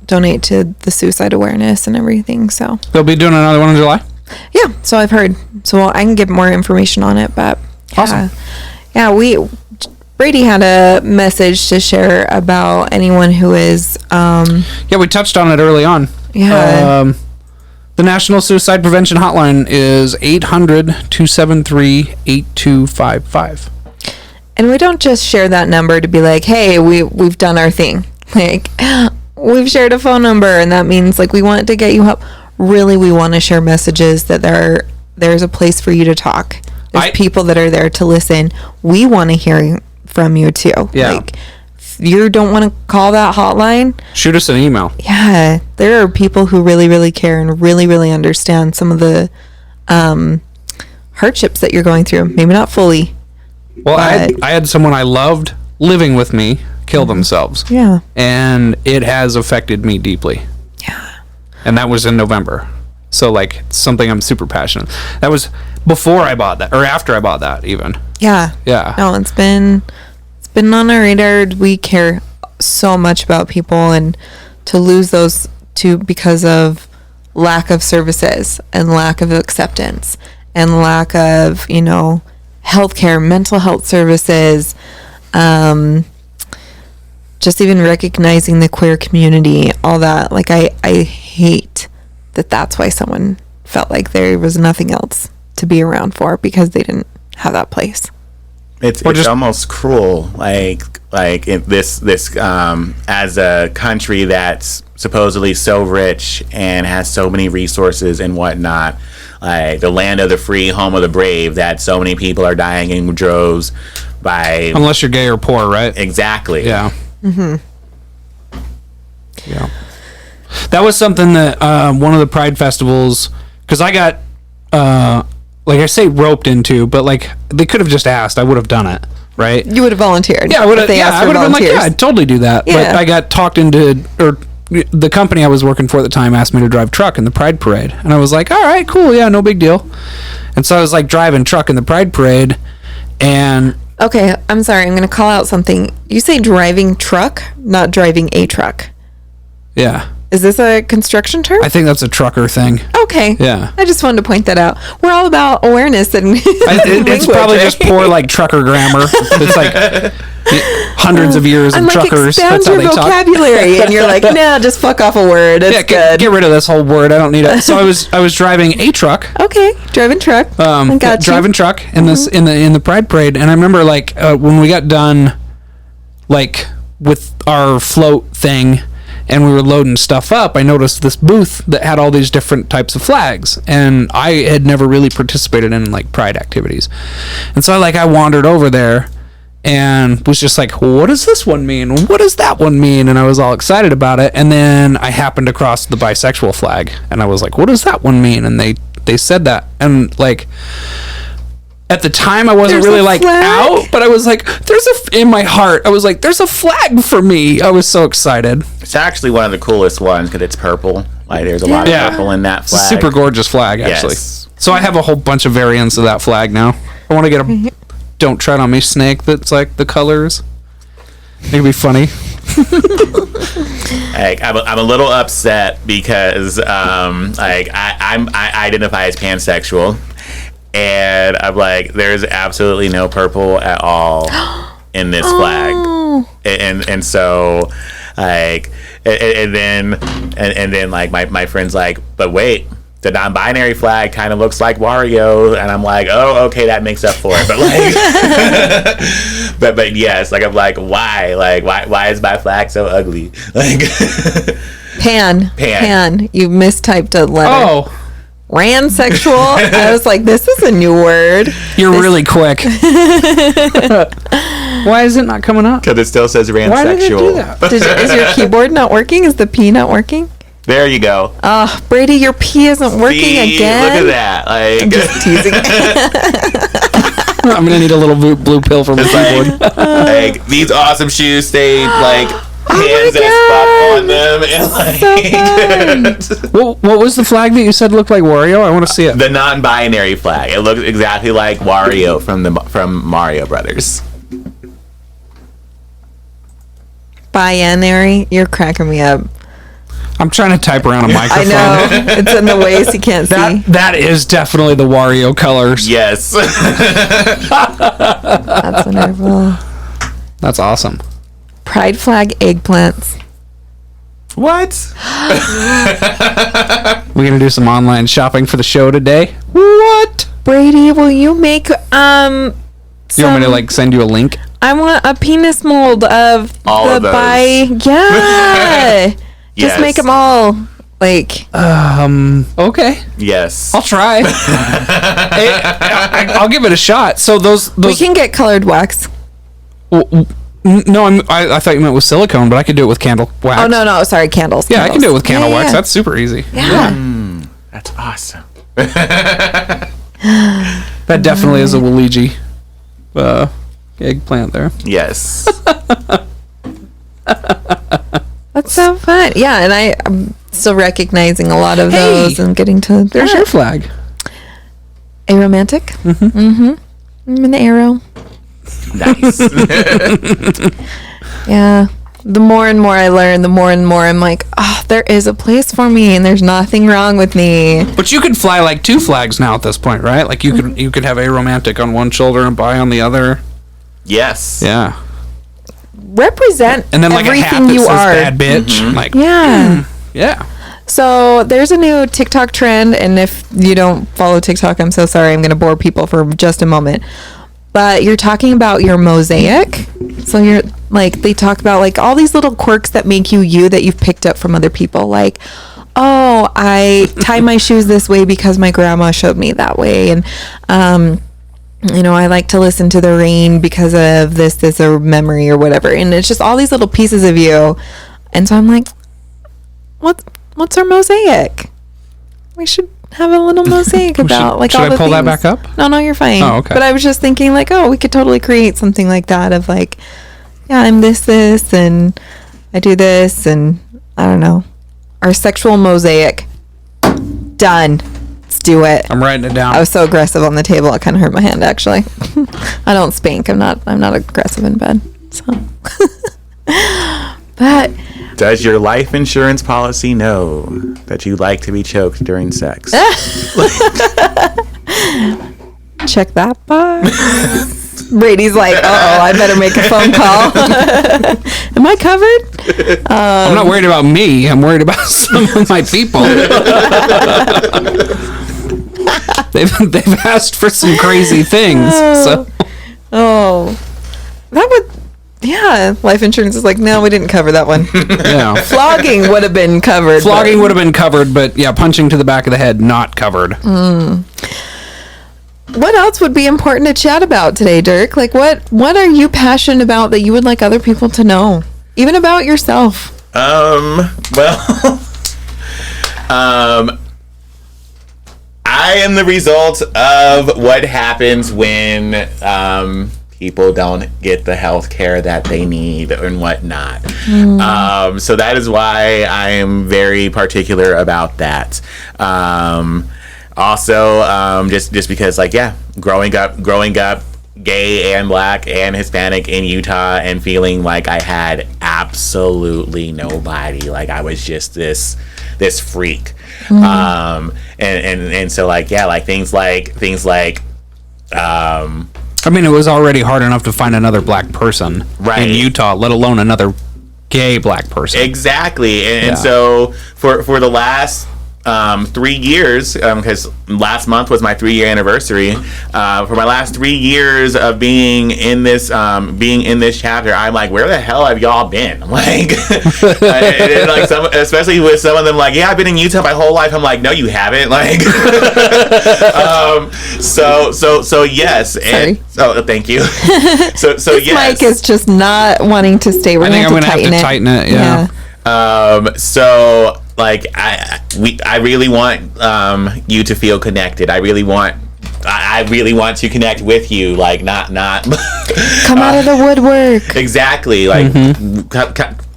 Speaker 4: donate to the suicide awareness and everything. So
Speaker 5: They'll be doing another one in July.
Speaker 4: yeah, so I've heard. So I can get more information on it, but
Speaker 5: Awesome.
Speaker 4: yeah, Brady had a message to share about anyone who is
Speaker 5: Yeah, we touched on it early on.
Speaker 4: Yeah.
Speaker 5: The National Suicide Prevention Hotline is 800-273-8255.
Speaker 4: and we don't just share that number to be like, hey, we've done our thing. Like, we've shared a phone number, and that means like we want to get you help. Really, we want to share messages that there's a place for you to talk. There's people that are there to listen. We want to hear from you too.
Speaker 5: Yeah.
Speaker 4: Like, if you don't want to call that hotline,
Speaker 5: Shoot us an email.
Speaker 4: yeah, there are people who really, really care and really, really understand some of the hardships that you're going through. Maybe not fully.
Speaker 5: Well,
Speaker 4: But-
Speaker 5: I had someone I loved living with me kill themselves.
Speaker 4: Yeah.
Speaker 5: And it has affected me deeply.
Speaker 4: Yeah.
Speaker 5: And that was in November. So, like, it's something I'm super passionate. That was before I bought that, or after I bought that, even.
Speaker 4: Yeah.
Speaker 5: Yeah.
Speaker 4: No, it's been on our radar. We care so much about people, and to lose those two because of lack of services and lack of acceptance and lack of, healthcare, mental health services, just even recognizing the queer community, all that. Like, I hate that that's why someone felt like there was nothing else to be around for, because they didn't have that place.
Speaker 6: It's almost cruel, like this as a country that's supposedly so rich and has so many resources and whatnot, like the land of the free, home of the brave, that so many people are dying in droves by.
Speaker 5: Unless you're gay or poor, right?
Speaker 6: Exactly.
Speaker 5: Yeah. Mm-hmm. Yeah. That was something that one of the Pride festivals, because I got, like I say, roped into, but like they could have just asked, I would have done it, right?
Speaker 4: You would have volunteered.
Speaker 5: Yeah, I would have.
Speaker 4: They
Speaker 5: Yeah,
Speaker 4: asked
Speaker 5: I
Speaker 4: for
Speaker 5: would have been like,
Speaker 4: volunteers.
Speaker 5: yeah, I'd totally do that.
Speaker 4: Yeah.
Speaker 5: But I got talked into, or the company I was working for at the time asked me to drive truck in the Pride Parade, and I was like, all right, cool, yeah, no big deal. And so I was like driving truck in the Pride Parade, and
Speaker 4: Okay, I'm sorry. I'm going to call out something. You say driving truck, not driving a truck.
Speaker 5: yeah,
Speaker 4: Is this a construction term?
Speaker 5: I think that's a trucker thing.
Speaker 4: Okay.
Speaker 5: Yeah.
Speaker 4: I just wanted to point that out. We're all about awareness and
Speaker 5: It's
Speaker 4: language,
Speaker 5: probably
Speaker 4: right?
Speaker 5: just poor like trucker grammar. It's like hundreds of years
Speaker 4: I'm
Speaker 5: of
Speaker 4: like,
Speaker 5: truckers.
Speaker 4: expand
Speaker 5: That's how
Speaker 4: your
Speaker 5: they talk.
Speaker 4: vocabulary, and you're like, nah, just fuck off a word. It's
Speaker 5: Yeah,
Speaker 4: good.
Speaker 5: get rid of this whole word. I don't need it. So I was driving a truck.
Speaker 4: Okay, driving truck. I got you.
Speaker 5: Driving truck in this in the Pride Parade, and I remember like when we got done, like with our float thing, and we were loading stuff up, I noticed this booth that had all these different types of flags, and I had never really participated in like Pride activities, and so I wandered over there and was just like, what does this one mean? What does that one mean? And I was all excited about it, and then I happened across the bisexual flag, and I was like, what does that one mean? And they said that, and like at the time I wasn't
Speaker 4: There's
Speaker 5: really
Speaker 4: a
Speaker 5: like
Speaker 4: flag?
Speaker 5: out, but I was like, in my heart I was like, there's a flag for me. I was so excited.
Speaker 6: It's actually one of the coolest ones because it's purple. Like there's a lot of
Speaker 5: Yeah.
Speaker 6: purple in that
Speaker 5: It's a
Speaker 6: flag.
Speaker 5: super gorgeous flag, actually.
Speaker 6: Yes.
Speaker 5: So I have a whole bunch of variants of that flag now. I want to get a "Don't Tread on Me" snake that's like the colors. It'd be funny.
Speaker 6: Like I'm a little upset because I identify as pansexual, and I'm like, there's absolutely no purple at all in this flag, and so like and then like my friend's like, but wait, the non-binary flag kind of looks like Wario, and I'm like, oh, okay, that makes up for it. But like, but yes, like I'm like, why? Like, why is my flag so ugly? Like,
Speaker 4: Pan. You mistyped a letter.
Speaker 5: Oh,
Speaker 4: Ransexual. I was like, this is a new word.
Speaker 5: you're really quick. Why is it not coming up?
Speaker 6: because it still says ransexual.
Speaker 5: Why did it do that?
Speaker 4: Is your keyboard not working? Is the P not working?
Speaker 6: There you go.
Speaker 4: Oh, Brady, your P isn't working
Speaker 6: See,
Speaker 4: again.
Speaker 6: Look at that. Like,
Speaker 4: I'm just teasing.
Speaker 5: I'm gonna need a little blue pill for my keyboard.
Speaker 6: like these awesome shoes stay like hands as fuck on them and like.
Speaker 4: So fun.
Speaker 5: Well, what was the flag that you said looked like Wario? I want to see it.
Speaker 6: The non-binary flag. It looks exactly like Wario from Mario Brothers.
Speaker 4: Binary, you're cracking me up.
Speaker 5: I'm trying to type around a microphone.
Speaker 4: I know it's in the ways you can't see.
Speaker 5: That is definitely the Wario colors.
Speaker 6: Yes.
Speaker 4: That's wonderful.
Speaker 5: That's awesome.
Speaker 4: Pride flag eggplants.
Speaker 6: What?
Speaker 5: We're gonna do some online shopping for the show today. What?
Speaker 4: Brady, will you make
Speaker 5: You want me to like send you a link?
Speaker 4: I want a penis mold of
Speaker 6: All of those.
Speaker 4: Yeah. Just
Speaker 6: Yes.
Speaker 4: make them all like.
Speaker 5: Okay.
Speaker 6: Yes.
Speaker 5: I'll try. I'll give it a shot. So those
Speaker 4: We can get colored wax.
Speaker 5: no, I thought you meant with silicone, but I could do it with candle wax.
Speaker 4: Oh no, sorry, candles.
Speaker 5: Yeah, I can do it with candle wax.
Speaker 4: Yeah.
Speaker 5: That's super easy.
Speaker 4: Yeah.
Speaker 6: That's awesome.
Speaker 5: That definitely is a Waluigi eggplant there.
Speaker 6: Yes.
Speaker 4: That's so fun. Yeah, and I'm still recognizing a lot of
Speaker 5: Hey,
Speaker 4: those and getting to.
Speaker 5: There's your flag.
Speaker 4: Aromantic. Mm-hmm. I'm an arrow.
Speaker 6: Nice.
Speaker 4: Yeah. The more and more I learn, the more and more I'm like, oh, there is a place for me, and there's nothing wrong with me.
Speaker 5: But you could fly like two flags now at this point, right? Like you could have aromantic on one shoulder and bi on the other.
Speaker 6: Yes.
Speaker 5: Yeah.
Speaker 4: Represent
Speaker 5: And then like a hat
Speaker 4: everything
Speaker 5: that
Speaker 4: you
Speaker 5: says
Speaker 4: are.
Speaker 5: bad bitch. Like
Speaker 4: Yeah.
Speaker 5: yeah.
Speaker 4: So there's a new TikTok trend, and if you don't follow TikTok, I'm so sorry. I'm going to bore people for just a moment. But you're talking about your mosaic. So you're like, they talk about like all these little quirks that make you you that you've picked up from other people. Like, oh, I tie my shoes this way because my grandma showed me that way. And, you know, I like to listen to the rain because of this or memory or whatever. And it's just all these little pieces of you. And so I'm like, what's our mosaic? We should have a little mosaic about like
Speaker 5: should
Speaker 4: all
Speaker 5: I
Speaker 4: the
Speaker 5: pull that
Speaker 4: things.
Speaker 5: back up?
Speaker 4: No, you're fine.
Speaker 5: Oh, okay.
Speaker 4: But I was just thinking like, oh, we could totally create something like that of like, yeah, I'm this, and I do this, and I don't know. Our sexual mosaic. Done. Let's do it.
Speaker 5: I'm writing it down.
Speaker 4: I was so aggressive on the table, it kind of hurt my hand actually. I don't spank. I'm not aggressive in bed. So but
Speaker 6: Does your life insurance policy know that you like to be choked during sex?
Speaker 4: check that box. Brady's like, I better make a phone call. Am I covered?
Speaker 5: I'm not worried about me. I'm worried about some of my people. they've asked for some crazy things. So
Speaker 4: That would, yeah. Life insurance is like, no, we didn't cover that one.
Speaker 5: yeah,
Speaker 4: Flogging would have been covered.
Speaker 5: flogging would have been covered, but yeah, punching to the back of the head not covered.
Speaker 4: What else would be important to chat about today, Dirk? Like, what are you passionate about that you would like other people to know, even about yourself?
Speaker 6: Well, I am the result of what happens when people don't get the health care that they need and whatnot. So that is why I am very particular about that. Also, just because, like, yeah, growing up gay and black and Hispanic in Utah and feeling like I had absolutely nobody, like I was just this freak. And so, like, yeah, like things like
Speaker 5: I mean, it was already hard enough to find another black person in Utah, let alone another gay black person.
Speaker 6: Exactly. And so for the last 3 years, because last month was my 3-year anniversary. For my last 3 years of being in this chapter, I'm like, where the hell have y'all been? Like, and like especially with some of them, like, yeah, I've been in Utah my whole life. I'm like, no, you haven't. Like, so yes, and
Speaker 4: Sorry.
Speaker 6: thank you. So
Speaker 4: This
Speaker 6: yes,
Speaker 4: mic is just not wanting to stay.
Speaker 5: I think I'm gonna have to tighten it. Yeah.
Speaker 6: So like I really want you to feel connected. I really want to connect with you, like not
Speaker 4: Come out of the woodwork.
Speaker 6: exactly, like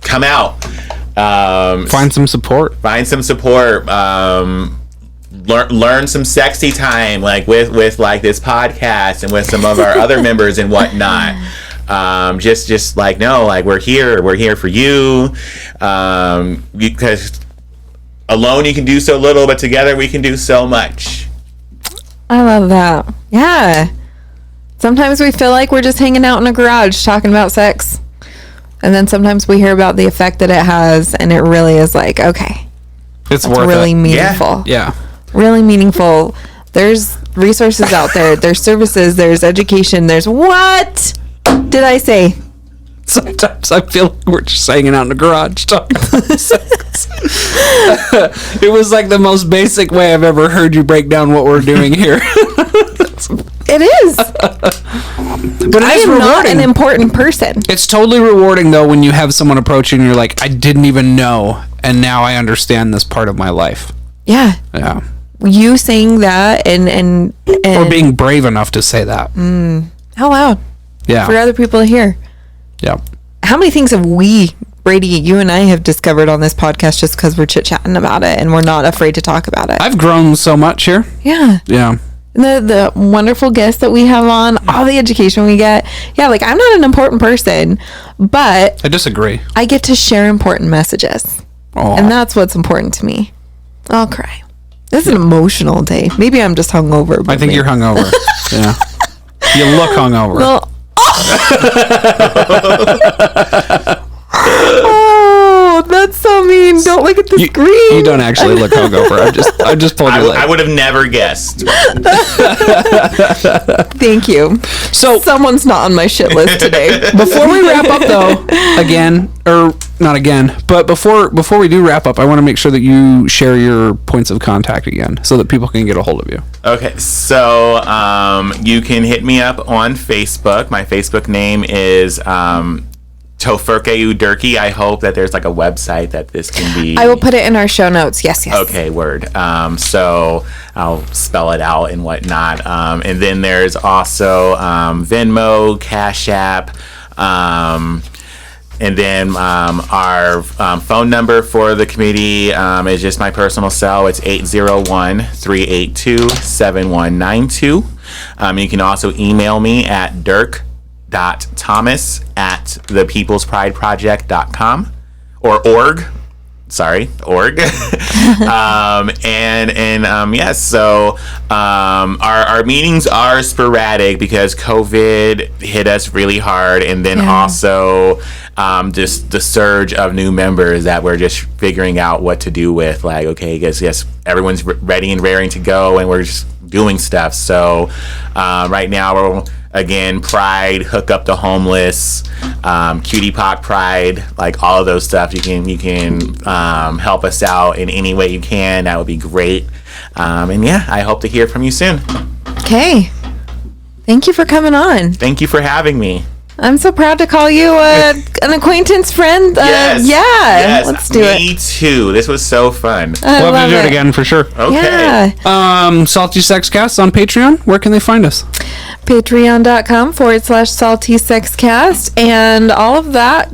Speaker 6: come out.
Speaker 5: Find some support.
Speaker 6: Find some support. Learn some sexy time, like with like this podcast and with some of our other members and whatnot. Just like, no, like we're here for you. Because alone you can do so little, but together we can do so much.
Speaker 4: I love that. Yeah. Sometimes we feel like we're just hanging out in a garage talking about sex. And then sometimes we hear about the effect that it has, and it really is like, okay,
Speaker 5: It's
Speaker 4: that's
Speaker 5: worth
Speaker 4: really
Speaker 5: it.
Speaker 4: meaningful.
Speaker 5: Yeah.
Speaker 4: Really meaningful. There's resources out there. There's services. There's education. There's what did I say?
Speaker 5: Sometimes I feel like we're just hanging out in the garage talking about sex. It was like the most basic way I've ever heard you break down what we're doing here.
Speaker 4: It is.
Speaker 5: But
Speaker 4: I
Speaker 5: it is
Speaker 4: am not
Speaker 5: rewarding.
Speaker 4: an important person.
Speaker 5: It's totally rewarding though when you have someone approach you and you're like, I didn't even know, and now I understand this part of my life.
Speaker 4: Yeah.
Speaker 5: Yeah.
Speaker 4: You saying that and
Speaker 5: Or being brave enough to say that.
Speaker 4: how loud
Speaker 5: Yeah.
Speaker 4: for other people to hear.
Speaker 5: Yeah.
Speaker 4: How many things have we, Brady, you and I have discovered on this podcast just because we're chit-chatting about it and we're not afraid to talk about it?
Speaker 5: I've grown so much here.
Speaker 4: Yeah.
Speaker 5: Yeah.
Speaker 4: The wonderful guests that we have on, all the education we get. Yeah, like I'm not an important person, but
Speaker 5: I disagree.
Speaker 4: I get to share important messages.
Speaker 5: Aw.
Speaker 4: And that's what's important to me. I'll cry. This is an emotional day. Maybe I'm just hungover.
Speaker 5: I
Speaker 4: but
Speaker 5: think you're hungover. Yeah. You look hungover.
Speaker 4: Well, oh, that's so mean. Don't look at the screen.
Speaker 5: You don't actually look hungover. I just pulled your leg.
Speaker 6: I would have never guessed.
Speaker 4: Thank you.
Speaker 5: So
Speaker 4: Someone's not on my shit list today.
Speaker 5: before we wrap up though, but before we do wrap up, I want to make sure that you share your points of contact again so that people can get a hold of you.
Speaker 6: Okay, so you can hit me up on Facebook. My Facebook name is 𝓼𝓪𝓵𝓬𝓁 Dirky. I hope that there's like a website that this can be.
Speaker 4: I will put it in our show notes. Yes.
Speaker 6: Okay, word. So I'll spell it out and whatnot. And then there's also Venmo, Cash App, and then our phone number for the committee is just my personal cell. It's 801-382-7192. You can also email me at dirk.thomas@thepeoplesprideproject.com or org. Sorry, org. Yes, so our meetings are sporadic because COVID hit us really hard, and then also just the surge of new members that we're just figuring out what to do with. Like, okay, yes, everyone's ready and raring to go, and we're just doing stuff. So right now we're again Pride, Hook Up the Homeless, Cutie Pock Pride, like all of those stuff. You can help us out in any way you can. That would be great. And yeah, I hope to hear from you soon.
Speaker 4: Okay. Thank you for coming on.
Speaker 6: Thank you for having me.
Speaker 4: I'm so proud to call you an acquaintance friend.
Speaker 6: Yes.
Speaker 4: Let's do it.
Speaker 6: Me too. This was so fun.
Speaker 4: I
Speaker 5: We'll have
Speaker 4: love
Speaker 5: to do it again for sure.
Speaker 6: Okay.
Speaker 4: Yeah.
Speaker 5: Salty Sex Cast on Patreon. Where can they find us?
Speaker 4: Patreon.com/saltysexcast, and all of that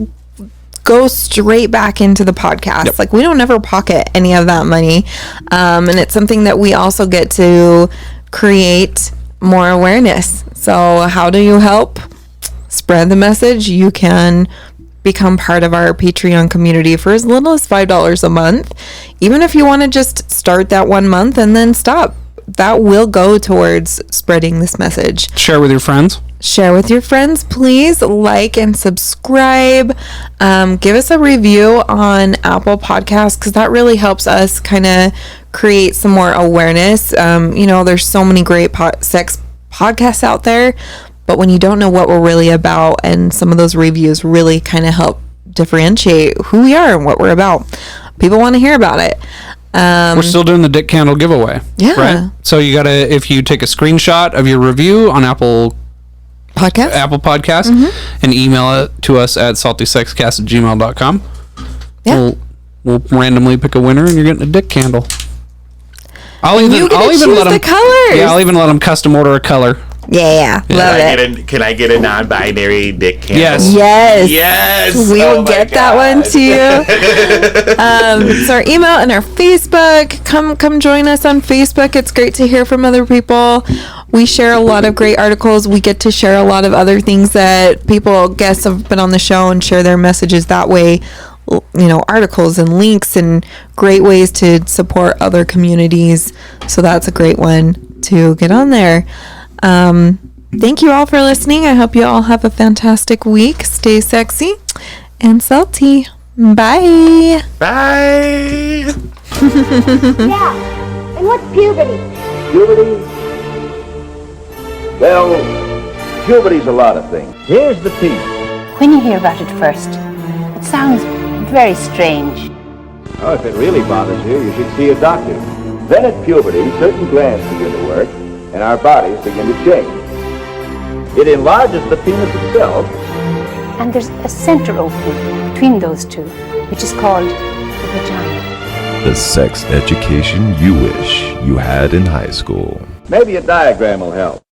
Speaker 4: goes straight back into the podcast.
Speaker 5: Yep.
Speaker 4: Like we don't ever pocket any of that money, and it's something that we also get to create more awareness. So how do you help spread the message? You can become part of our Patreon community for as little as $5 a month. Even if you want to just start that 1 month and then stop, that will go towards spreading this message.
Speaker 5: Share with your friends.
Speaker 4: Share with your friends, please. Like and subscribe. Give us a review on Apple Podcasts, because that really helps us kind of create some more awareness. There's so many great sex podcasts out there, but when you don't know what we're really about, and some of those reviews really kind of help differentiate who we are and what we're about, people want to hear about it.
Speaker 5: We're still doing the dick candle giveaway.
Speaker 4: Yeah.
Speaker 5: Right? So you gotta, if you take a screenshot of your review on Apple Podcast and email it to us at saltysexcast@gmail.com,
Speaker 4: Yeah.
Speaker 5: we'll randomly pick a winner, and you're getting a dick candle. I'll even
Speaker 4: choose
Speaker 5: let them
Speaker 4: the colors.
Speaker 5: Yeah, I'll even let them custom order a color.
Speaker 4: Yeah, love it.
Speaker 6: Can I get a non-binary dick candle?
Speaker 5: Yes.
Speaker 4: Yes. We
Speaker 6: Oh
Speaker 4: will
Speaker 6: my
Speaker 4: get that one
Speaker 6: God.
Speaker 4: too. So our email and our Facebook. Come join us on Facebook. It's great to hear from other people. We share a lot of great articles. We get to share a lot of other things that guests have been on the show and share their messages that way. Articles and links and great ways to support other communities. So that's a great one to get on there. Thank you all for listening. I hope you all have a fantastic week. Stay sexy and salty. Bye.
Speaker 6: Bye.
Speaker 2: Yeah. And what's puberty?
Speaker 3: Puberty? Well, puberty's a lot of things. Here's the piece.
Speaker 7: When you hear about it first, it sounds very strange.
Speaker 3: Oh, if it really bothers you, you should see a doctor. Then at puberty, certain glands begin to work, and our bodies begin to change. It enlarges the penis itself.
Speaker 7: And there's a center opening between those two, which is called the vagina.
Speaker 1: The sex education you wish you had in high school.
Speaker 3: Maybe a diagram will help.